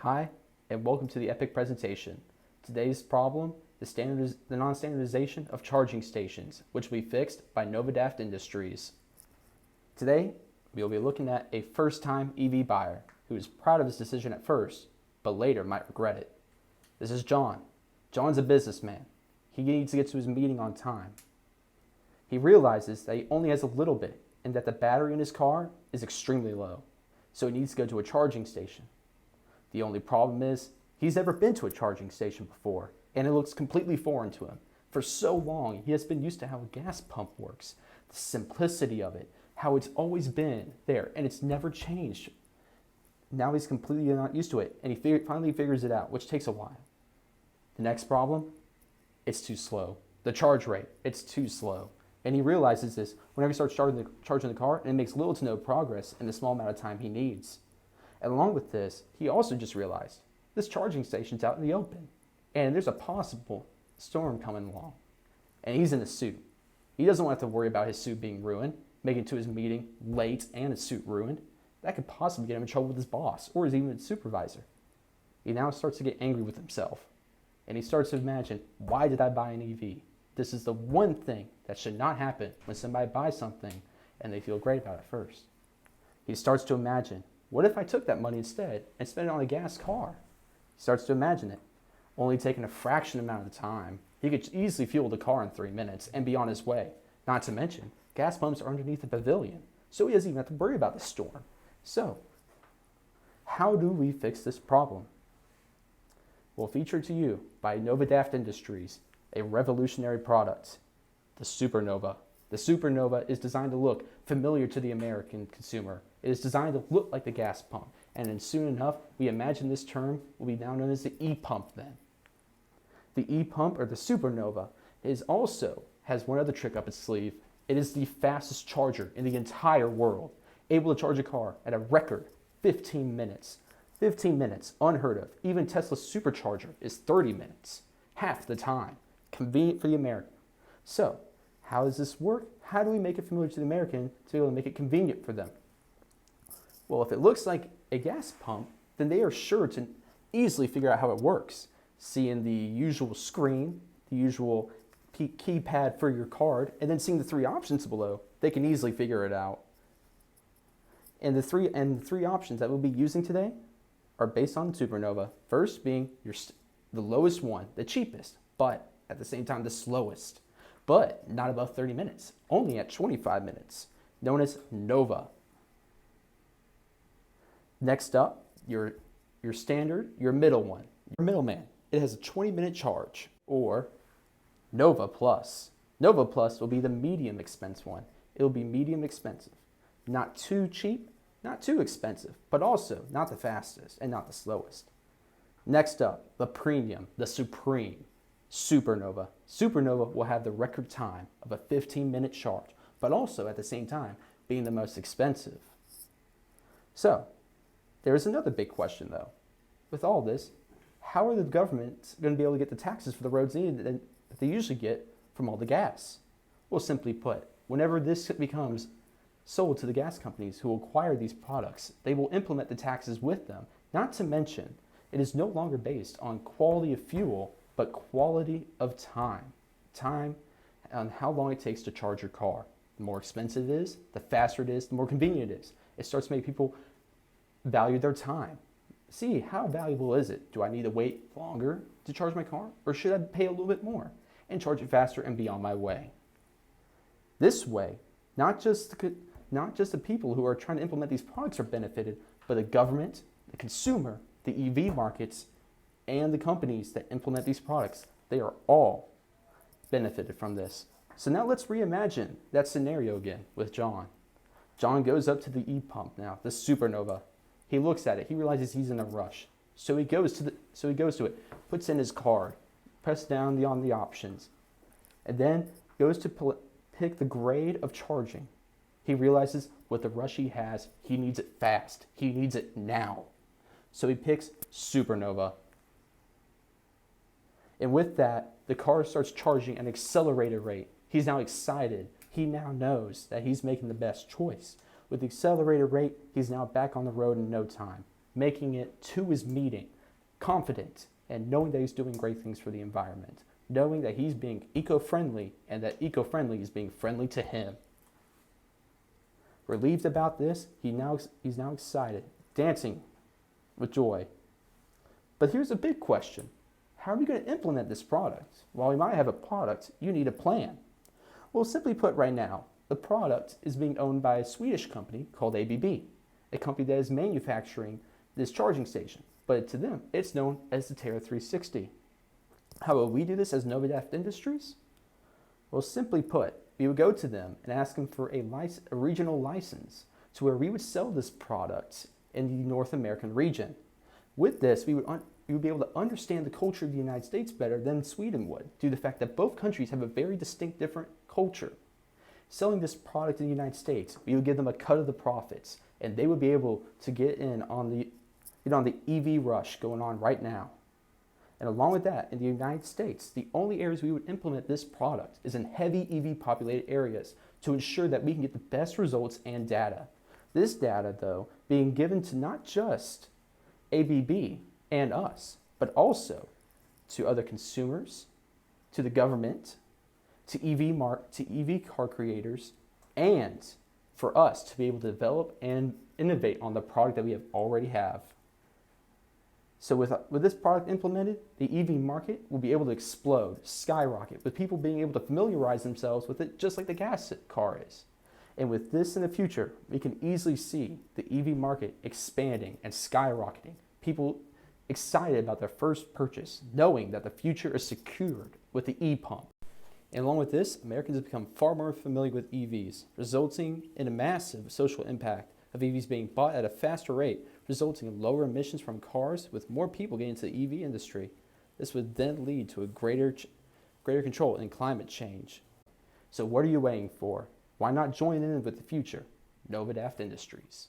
Hi, and welcome to the Epic presentation. Today's problem, the non-standardization of charging stations, which will be fixed by Novadaft Industries. Today, we'll be looking at a first-time EV buyer who is proud of his decision at first, but later might regret it. This is John. John's a businessman. He needs to get to his meeting on time. He realizes that he only has a little bit and that the battery in his car is extremely low, so he needs to go to a charging station. The only problem is he's never been to a charging station before, and it looks completely foreign to him. For so long, he has been used to how a gas pump works, the simplicity of it, how it's always been there, and it's never changed. Now he's completely not used to it, and he finally figures it out, which takes a while. The next problem, it's too slow. The charge rate, it's too slow. And he realizes this whenever he starts charging the car, and it makes little to no progress in the small amount of time he needs. And along with this, he also just realized this charging station's out in the open, and there's a possible storm coming along. And he's in a suit. He doesn't want to have to worry about his suit being ruined, making it to his meeting late and his suit ruined. That could possibly get him in trouble with his boss or even his supervisor. He now starts to get angry with himself, and he starts to imagine, why did I buy an EV? This is the one thing that should not happen when somebody buys something and they feel great about it first. He starts to imagine, what if I took that money instead and spent it on a gas car? He starts to imagine it, only taking a fraction amount of the time. He could easily fuel the car in 3 minutes and be on his way. Not to mention, gas pumps are underneath the pavilion, so he doesn't even have to worry about the storm. So, how do we fix this problem? Well, featured to you by Novadaft Industries, a revolutionary product, the Supernova. The Supernova is designed to look familiar to the American consumer. It is designed to look like the gas pump. And then soon enough, we imagine this term will be now known as the e-pump then. The e-pump, or the Supernova, has one other trick up its sleeve. It is the fastest charger in the entire world, able to charge a car at a record 15 minutes. 15 minutes, unheard of. Even Tesla's supercharger is 30 minutes, half the time. Convenient for the American. So, how does this work? How do we make it familiar to the American to be able to make it convenient for them? Well, if it looks like a gas pump, then they are sure to easily figure out how it works. Seeing the usual screen, the usual keypad for your card, and then seeing the three options below, they can easily figure it out. And the three options that we'll be using today are based on the Supernova. First being the lowest one, the cheapest, but at the same time the slowest, but not above 30 minutes, only at 25 minutes, known as Nova. Next up, your middle one, your middleman. It has a 20-minute charge, or Nova Plus. Nova Plus will be the medium expense one. It will be medium expensive. Not too cheap, not too expensive, but also not the fastest and not the slowest. Next up, the premium, the supreme, Supernova. Supernova will have the record time of a 15-minute charge, but also at the same time being the most expensive. So, there is another big question though. With all this, how are the governments going to be able to get the taxes for the roads needed that they usually get from all the gas? Well, simply put, whenever this becomes sold to the gas companies who acquire these products, they will implement the taxes with them. Not to mention, it is no longer based on quality of fuel, but quality of time. Time on how long it takes to charge your car. The more expensive it is, the faster it is, the more convenient it is. It starts to make people value their time. See, how valuable is it? Do I need to wait longer to charge my car? Or should I pay a little bit more and charge it faster and be on my way? This way, not just the people who are trying to implement these products are benefited, but the government, the consumer, the EV markets, and the companies that implement these products, they are all benefited from this. So now let's reimagine that scenario again with John. John goes up to the e-pump now, the Supernova. He looks at it. He realizes he's in a rush. So he goes to it, puts in his card, press down on the options, and then goes to pick the grade of charging. He realizes with the rush he has, he needs it fast. He needs it now. So he picks Supernova. And with that, the car starts charging at an accelerated rate. He's now excited. He now knows that he's making the best choice. With the accelerated rate, he's now back on the road in no time. making it to his meeting confident and knowing that he's doing great things for the environment, knowing that he's being eco-friendly and that eco-friendly is being friendly to him. Relieved about this, he's now excited, dancing with joy. But here's a big question. How are we going to implement this product? While we might have a product, you need a plan. Well, simply put right now, the product is being owned by a Swedish company called ABB, a company that is manufacturing this charging station. But to them, it's known as the Terra 360. How will we do this as Novodaft Industries? Well, simply put, we would go to them and ask them for a regional license to where we would sell this product in the North American region. With this, we would be able to understand the culture of the United States better than Sweden would, due to the fact that both countries have a very distinct different culture. Selling this product in the United States, we would give them a cut of the profits, and they would be able to get on the EV rush going on right now. And along with that, in the United States, the only areas we would implement this product is in heavy EV populated areas to ensure that we can get the best results and data. This data, though, being given to not just ABB and us, but also to other consumers, to the government, to EV car creators, and for us to be able to develop and innovate on the product that we already have. So with this product implemented, the EV market will be able to explode, skyrocket, with people being able to familiarize themselves with it just like the gas car is. And with this in the future, we can easily see the EV market expanding and skyrocketing. People excited about their first purchase, knowing that the future is secured with the e-pump. And along with this, Americans have become far more familiar with EVs, resulting in a massive social impact of EVs being bought at a faster rate, resulting in lower emissions from cars with more people getting into the EV industry. This would then lead to a greater control in climate change. So what are you waiting for? Why not join in with the future? Novodaft Industries.